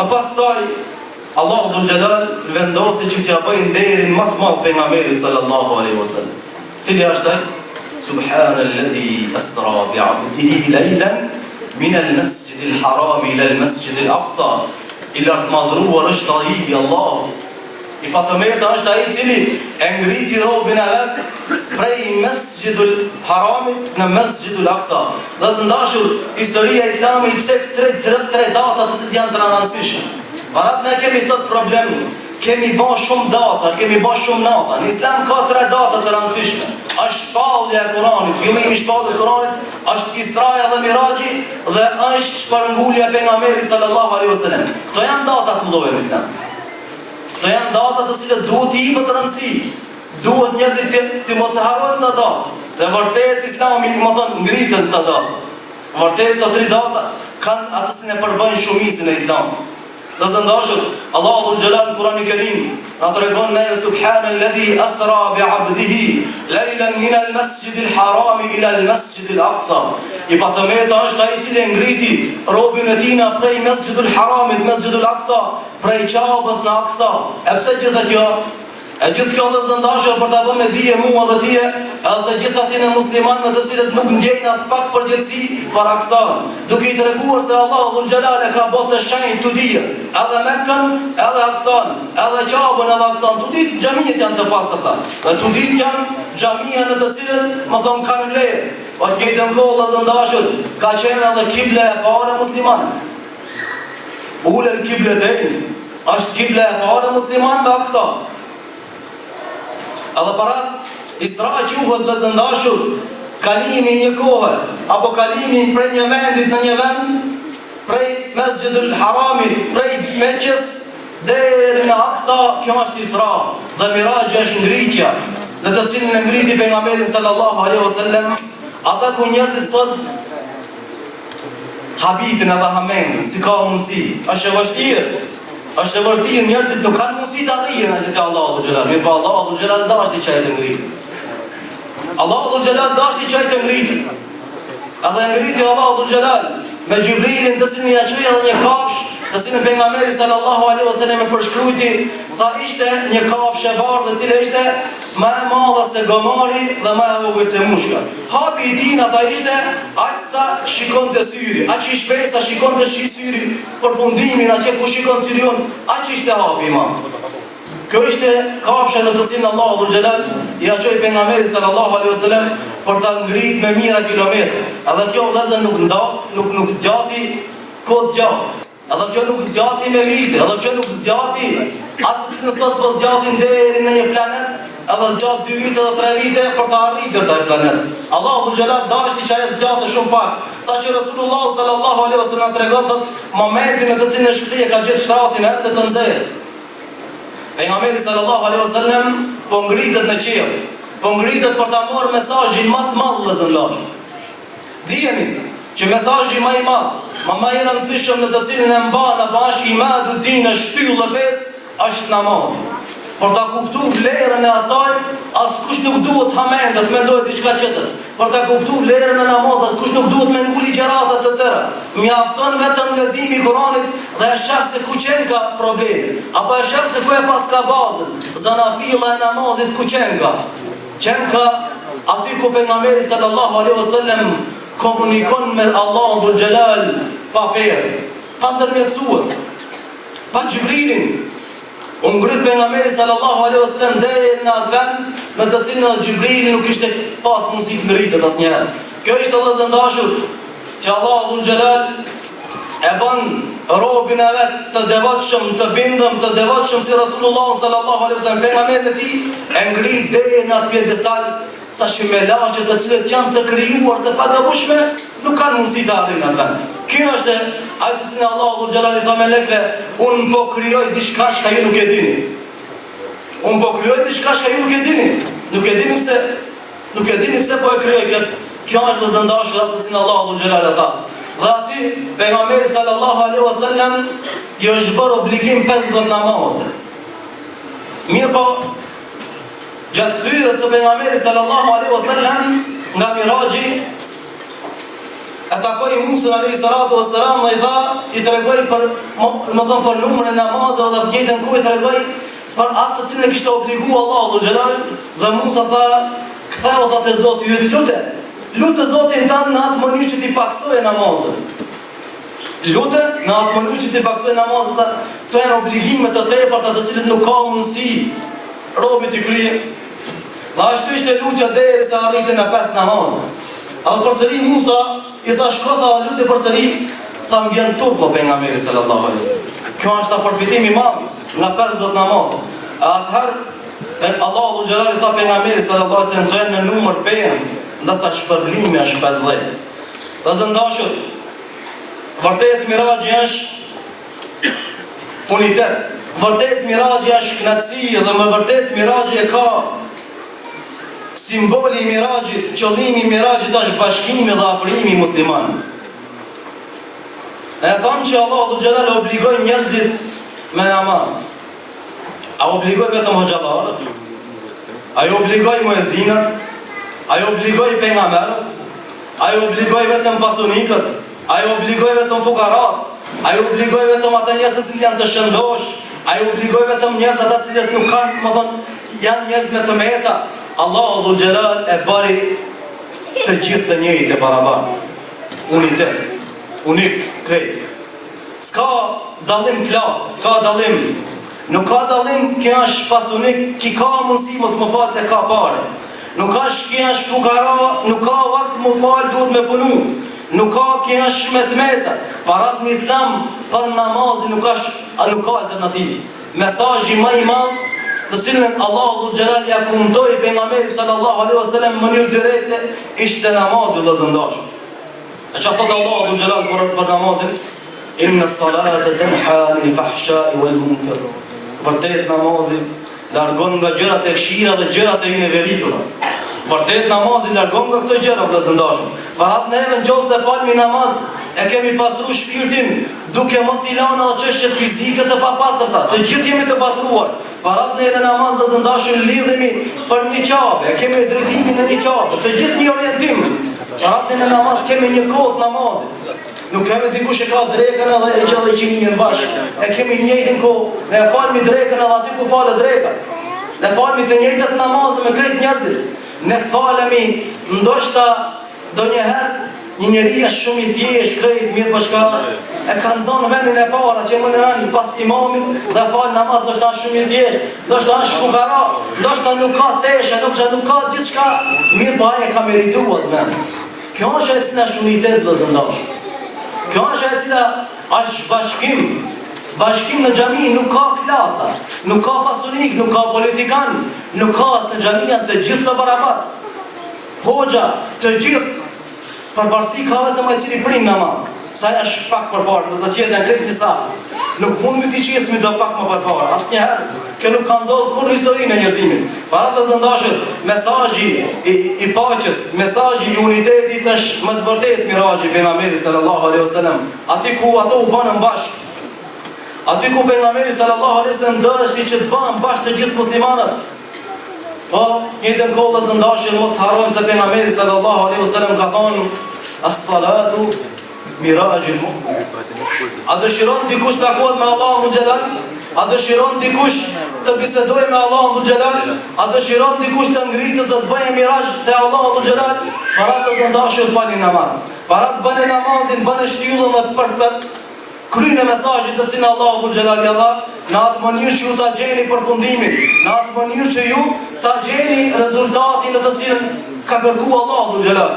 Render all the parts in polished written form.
Dhe pas saj, Allahu dhul Gjelal vendosi që t'ja bëjnë nderin më të madh pejgamberit sallallahu alaihi wasallam. Cili është ai? Subhanalladhi asra bi'abdihi laylan min al-masjid al-haram ila al-masjid al-aqsa. I lartë madhruar është ai i Allahu. I patëmeta është ai i cili e ngriti robën e vet prej Mesjidul Haramit në Mesjidul Aqsa. Dhe të ndashur, historia islami i cek tre data të cilat janë të rëndësishme. Parat ne kemi sot problem, kemi ba shumë data, kemi ba shumë nata. Në islam ka 3 data të rëndësishme. Është shpallja e Kuranit, fillimi i shpalljes Kuranit, është Israja dhe Miraxhi dhe është shparëngulja e pejgamberit sallallahu alaihi wasallam. Këto janë data të mëdha në islam. Këto janë data të cilët duhet i jepet rëndësi. Duhet njerëzit të mos e harrojnë këto data, se vërtet Islami më thon ngritën këto data. Vërtet këto 3 data kanë atë që ne përbëjnë shumicën e Islamit. Dhe zëndashur, Allahu dhul Gjelal në Kurani Kerim në të regon neve Subhanalladhi asra bi'abdihi lejlen min al-masjid al-harami ila al-masjid al-aqsa. I patëmeta është ai cili ngriti robin e tina prej Masjidul Haramit, Masjidul Aqsa, prej Qabës në Aqsa. E pse gjitha kjo? E gjithë kjo dhe zëndashur për të bë me dije mua dhe dije edhe të gjithë atin e musliman me të cilët nuk ndjejnë as pak përgjithsi për Aksan, duke i treguar se Allah dhul Gjelal e ka botë të shenjë të dije edhe Mekkën, edhe Aksan, edhe Qabën, edhe Aksan. Të ditë gjamiët janë të pastërta dhe të ditë janë gjamia në të cilët më thonë kanë vlerë. Po të njëjtën kohë dhe zëndashur ka qenë edhe kible e pare musliman. Ulel kible dejnë është kible e pare musliman me Aksan. Edhe para Isra quhet dhe zëndashur kalimi një kohë apo kalimi prej një vendit në një vend, prej Mesjidul Haramit, prej Mekkës deri në Aqsa. Kjo është Isra dhe Miraxhi është ngritja në të cilën e ngriti pejgamberi sallallahu alaihi wasallam. Ata ku njerëzit sot habitin edhe hamendin, si ka mundësi, është e vështirë. Është e vërtetë njerëzit nuk kanë mundësi të arrijnë atë që Allahu dhul Gjelal. Mirë, po Allahu dhul Gjelal dashti që ai të ngritë. Allahu dhul Gjelal dashti që ai të ngritë. Edhe ngriti Allahu dhul Gjelal me Xhibrilin, të cilin ia çoi edhe një kafsh, të cilin pejgamberi sallallahu alaihi wasallam e përshkruajti, tha ishte një kafshë e bardhë e cila ishte më e madhe se gomari dhe më e vogël se mushka. Hapi i tij ata ishte aq sa shikonte syri, aq i shpejt sa shikonte syri, përfundimin aq ku shikon syriun, aq ishte hapi i madh. Kjo ishte kafsha në të cilën Allahu dhul Gjelal ia çoi pejgamberit sallallahu alaihi wasallam për ta ngritur me mijëra kilometra. Edhe kjo vëllazër nuk zgjati kohë gjatë. Edhe kjo nuk zgjati me vite, edhe kjo nuk zgjati atë që sot po zgjatin deri në një planet, edhe zgjat 2 vite dhe 3 vite për të arritur te ai planet. Allahu dhul Gjelal dashti që ai zgjatë shumë pak, saqë Resulullah sallallahu alaihi wasallam tregon momentin në të cilin shkëtie ka gjetë shtratin e të nxehtë. Pejgamberi sallallahu alaihi wasallam po ngritet në qiell, po ngritet për ta marrë mesazhin më të madh dhe zëndash. Dijeni që mesazhi më i madh, më i rëndësishëm në të cilin e mban bash imadu din e shtyllë dhe fes, është namazi. Për ta kuptuar vlerën e asaj, askush nuk duhet hamendet, mendojë diçka tjetër. Për ta kuptuar vlerën e namazit, askush nuk duhet me nguli gjërata të tëra. Mjafton vetëm leximi i Kuranit dhe e sheh se ku qen ka problemi, apo e sheh se ku e pas ka bazën. Zanafilla e namazit ku qen ka? Qen ka aty ku pejgamberi sallallahu alaihi wasallam komunikon me Allahu dhul Gjelal pa perë, pa ndërmjetësues, pa Xhibrilin. Ngrit pejgamberi sallallahu alaihi wasallam deri në atë vend në të cilin Xhibrili nuk ishte pas mundësi të ngritet asnjëherë. Kjo ishte vëllezër dashur që Allahu dhul Gjelal e bën robin e vet të devotshëm, të bindëm, të devotshëm si Resulullah sallallahu alaihi wasallam, pejgamberin e tij e ngrit deri në atë pjedestal, saqë melaqet të cilët janë të krijuar të pagabueshme nuk kanë mundësi të arrijnë atë vend. Kjo është ai të cilin Allahu dhul Gjelal i tha melekëve, unë po krijoj diçka që ju nuk e dini. Unë po krijoj diçka që ju nuk e dini. Nuk e dini pse? Nuk e dini pse po e krijoj këtë. Kjo është vëzëndashja atë të cilin Allahu dhul Gjelal e tha. Dhe aty pejgamberi sallallahu alaihi wasallam i është bërë obligim 50 namazë. Mirë po, gjatë kthyrjes së pejgamberit sallallahu alaihi wasallam nga Miraxhi, e takoi Musën alayhi salatu wassalam dhe i tha, i tregoi për, më thon për numrin e namazeve dhe vjetën ku i tregoi për atë të cilën e kishte obliguar Allahu xhelal dhe Musa tha, ktheu tha te Zoti ju lutë Zotin tanë në atë mënyrë që ti paksojë namazin. Lutë në atë mënyrë që ti paksojë namazin, sa këto janë obligime të tepërta të cilët nuk ka mundësi robi t'i kryejë. Dhe ashtu ishte lutja derisa arritën në 5 namazë. A përsëri Musa i tha shko tha lutë përsëri, sa më vjen turp më pejgamberi sallallahu alaihi wasallam. Kjo është përfitim i madh nga 50 namazë. Atëherë Allahu xhelal tha pejgamberit sallallahu alaihi wasallam të jenë në numër 5, ndërsa shpërblimi është 50. Dhe zëndashur, vërtet miraxhi është unitet. Vërtet miraxhi është kënaqësi dhe më vërtet miraxhi e ka simboli i miraxhit, qëllimi i miraxhit është bashkimi dhe afrimi i muslimanëve. E thamë që Allahu xhelal obligoi njerëzit me namaz. A obligoi vetëm hoxhallarët? A obligoi muezinët? A obligoi pejgamberët? A obligoi vetëm pasunikët? A obligoi vetëm fukarat? A obligoi vetëm ata njerëz që janë të shëndosh? A obligoi vetëm njerëz ata të cilët nuk kanë, më thonë, janë njerëz me të meta? Allahu xhelal e bari të gjithë të njëjtë të barabartë. Unitet, unik, krejt. S'ka dallim klasë, s'ka dallim. Nuk ka dallim që është pasunik, që ka mundësi mos më falë se ka pare. Nuk ka që është fukara, nuk ka vakt më falë, duhet me punu. Nuk ka që është me të meta. Parat në islam për namazin nuk ka alternativë. Mesazhi më i madh të cilën Allahu xhelal ja kumtoi pejgamberit sallallahu alaihi wasallam në mënyrë direkte ishte namazi dhe zëndash. E çfarë thot Allahu xhelal për namazin? Inna as-salata tanha 'anil fahsha'i wal munkar. Vërtet namazi largon nga gjërat e këqija dhe gjërat e ineveritura. Vërtet namazi largon nga këto gjëra të zëndashme. Parat neve nëse falmi namaz e kemi pastru shpirtin duke mos i lënë edhe çështjet fizike të papastërta. Të gjithë jemi të pastruar. Parat neve në namaz të zëndashme lidhemi për një qabe, kemi drejtimin në një qabe, të gjithë një orientim. Parat neve në namaz kemi një kohë namazit. Nuk kemi dikush e ka drekën edhe e gjallë i qinin bashkë. E kemi njëjtin kohë, ne e falmi drekën edhe aty ku falë dreka. Ne falmi të njëjtat namazë me krejt njerëzit. Ne falemi, ndoshta do njëherë një njeri është shumë i thjesht, krejt, mirë përshka e kanë zonë vendin e para që më nëranë pas imamit dhe falë namaz, ndoshta është shumë i thjesht, ndoshta është fukara, ndoshta nuk ka teshe, ndoshta nuk ka gjithë shka, mirë pa e ka merituat vend. Kjo është e cila është unitet dhe zëndash. Kjo është e cila është bashkim në xhami, nuk ka klasa, nuk ka pasunik, nuk ka politikan, nuk ka në xhamia të gjithë të barabartë. Hoxha të gjithë përparësi ka vetëm ai cili prin namaz. Sa është pak përpara, do të thotë janë krejt disa. Nuk mund me ti qesmi do pak më përpara. Asnjëherë kjo nuk ka ndodhur kur në historinë e njerëzimit. Para të zëndashët, mesazhi i paqes, mesazhi i unitetit është më të vërtetë miraxhi pejgamberit sallallahu alaihi wasallam. Aty ku ato u banën bashkë. Aty ku pejgamberi sallallahu alaihi wasallam dështi që të bëhen bashkë të gjithë muslimanët. Po, njëtën kohë të zëndashën, mos të harrojmë se pejgamberi sallallahu alaihi wasallam ka thonë as-salatu mirajil mu'min. A dëshiron dikush të takohet me Allahun xhelal? A dëshiron dikush të bisedojë me Allahun xhelal? A dëshiron dikush të ngritet të bëjë miraj te Allahu xhelal? Para të zëndashën falin namaz. Para të bënë namazin, bënë shtyllën dhe përflet krynë mesazhit të cilin Allahu xhelal ja dha, në atë mënyrë që ju ta gjeni përfundimin, në atë mënyrë që ju ta gjeni rezultatin në të cilin ka kërkuar Allahu xhelal.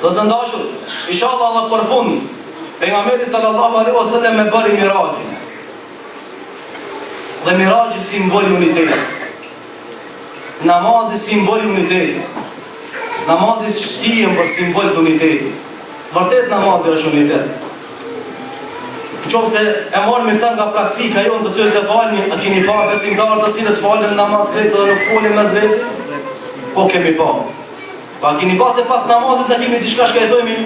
Dhe zëndashur, inshallah dhe për fund, pejgamberi sallallahu alaihi wasallam me bëri miraxhin. Dhe miraxhi simboli unitetit. Namazi simboli unitetit. Namazi shtihen për simbol të unitetit. Vërtet namazi është unitet. Qofse e marrë këta nga praktika jonë të cilët e falni, a keni pa besimtarë të cilët falen namaz krejtë dhe nuk folin mes veti? Po kemi pa. Pa keni pa se pas namazit në kemi diçka shkajtojmi,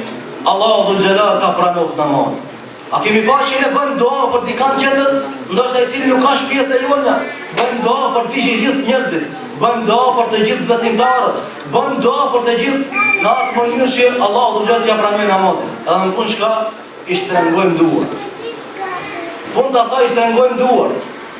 Allahu xhelal ta pranoft namaz. A kemi pa që ne bëjmë dua për dikan tjetër, ndoshta i cili nuk ka pjesë e jona, bëjmë dua për ti që gjithë njerëzit. bëjmë dua për të gjithë besimtarët, bëjmë dua për të gjithë në atë mënyrë që Allahu Azza wa Jalla t'ia pranojë namazin. Edhe në fund çka ishte trengojmë duar. Fund ata ishte trengojmë duar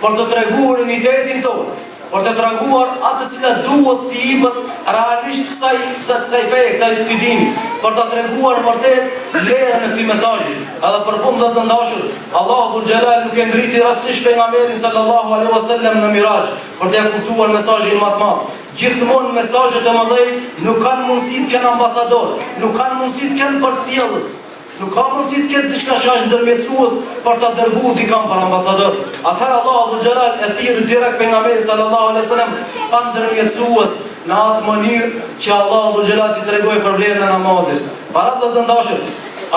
për të treguar unitetin tonë, për të treguar atë që duhet të jepet realisht kësaj feje, këtij dini, për të treguar vërtet vlerën e këtij mesazhi. Edhe për fund të zëndashur, Allahu Dhul Jalal nuk e ngriti rastisht pejgamberin sallallahu alaihi wasallam në Miraj për të kuptuar mesazhin më të madh. Gjithmonë mesazhet e mëdha nuk kanë mundësi të kenë ambasador, nuk kanë mundësi të kenë përcjellës. Nuk ka mundësi të ketë diçka që është ndërmjetësues për ta dërguar dikam për ambasador. Atëherë Allahu Dhul Jalal e thirr direkt pejgamberin sallallahu alaihi wasallam pa ndërmjetësues në atë mënyrë që Allahu Dhul Jalal t'i tregoi për vlerën e namazit. Para të zëndashur,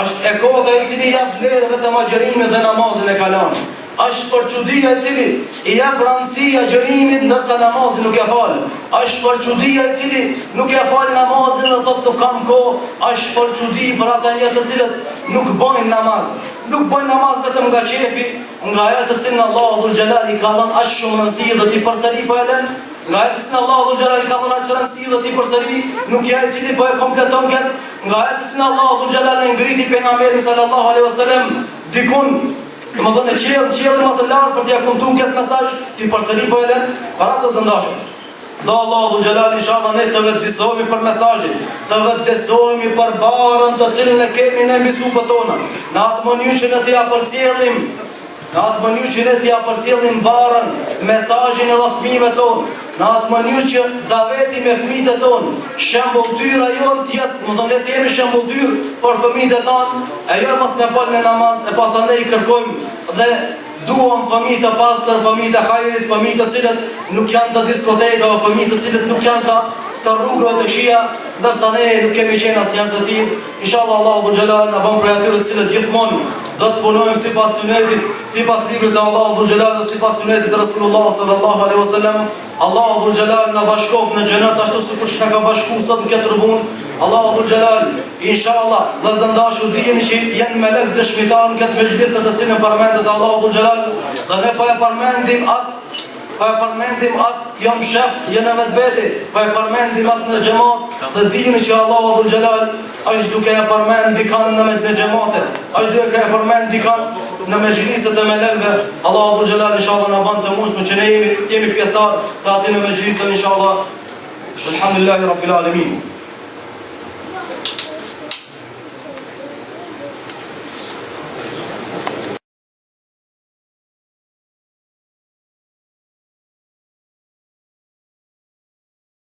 është e kota e cili jep vlerë vetëm agjërimit dhe namazin e kalan. Është për çudia e cili i jep rëndësi agjërimit ndërsa namazin nuk e fal. Është për çudia e cili nuk e fal namazin dhe thotë nuk kam kohë. Është për çudi për ata njerëz të cilët nuk bojnë namaz. Nuk bojnë namaz vetëm nga qefi, nga ajo të cilën Allahu Dhul Jalal i ka dhënë aq shumë rëndësi dhe ti përsëri po e lën. Nga ajo të cilën Allahu Dhul Jalal i ka dhënë aq rëndësi dhe ti përsëri nuk ja i cili po e kompleton këtë. Nga ajo të cilën Allahu Dhul Jalal e ngriti pejgamberin sallallahu alaihi wasallam dikun më dhënë qelën më të lartë për t'ja kuptuar këtë mesazh, ti përsëri po e lën. Para të zëndashëm. Do Allahu Dhul Jalal inshallah ne të vetëdijsohemi për mesazhin, të vetëdijsohemi për barën të cilën e kemi ne mbi supët tona. Në atë mënyrë që ne t'ia përcjellim, në atë mënyrë që ne t'ia përcjellim barën, mesazhin edhe fëmijëve tonë, në atë mënyrë që daveti me fëmijët e tonë, shembulltyra jon të jetë, do të ne të jemi shembulltyr për fëmijët e tonë, e jo mos me fal në namaz, e pasandej kërkojmë dhe duam fëmijë të pastër, fëmijë të hajrit, fëmijë të cilët nuk janë të diskotekave, fëmijë të cilët nuk janë të rrugëve të këqija, ndërsa ne nuk kemi qenë asnjëherë të tillë. Inshallah Allahu Dhul Jalal na bën prej atyre të cilët gjithmonë do të punojmë sipas sunetit, sipas librit të Allahu Dhul Jalal dhe sipas sunetit të Rasulullah sallallahu alaihi wasallam. Allahu Dhul Jalal na bashkof në xhenet ashtu siç na ka bashkuar sot në këtë tribun. Allahu Dhul Jalal inshallah vëllezërdashur dijeni që janë melek dëshmitar në këtë mezhlis të cilën përmendet Allahu Dhul Jalal dhe ne po e përmendim atë jam sheft, jena vetë, po e përmendim atë në xhamat dhe dijeni që Allahu Dhul Jalal është duke e përmend dikan në xhamate, është duke e përmend dikan në mezhliset e melekëve. Allahu Dhul Jalal inshallah na bën të mundshme që ne jemi pjesëtar të atij në mezhlis inshallah. Alhamdulillahi rabbil alamin.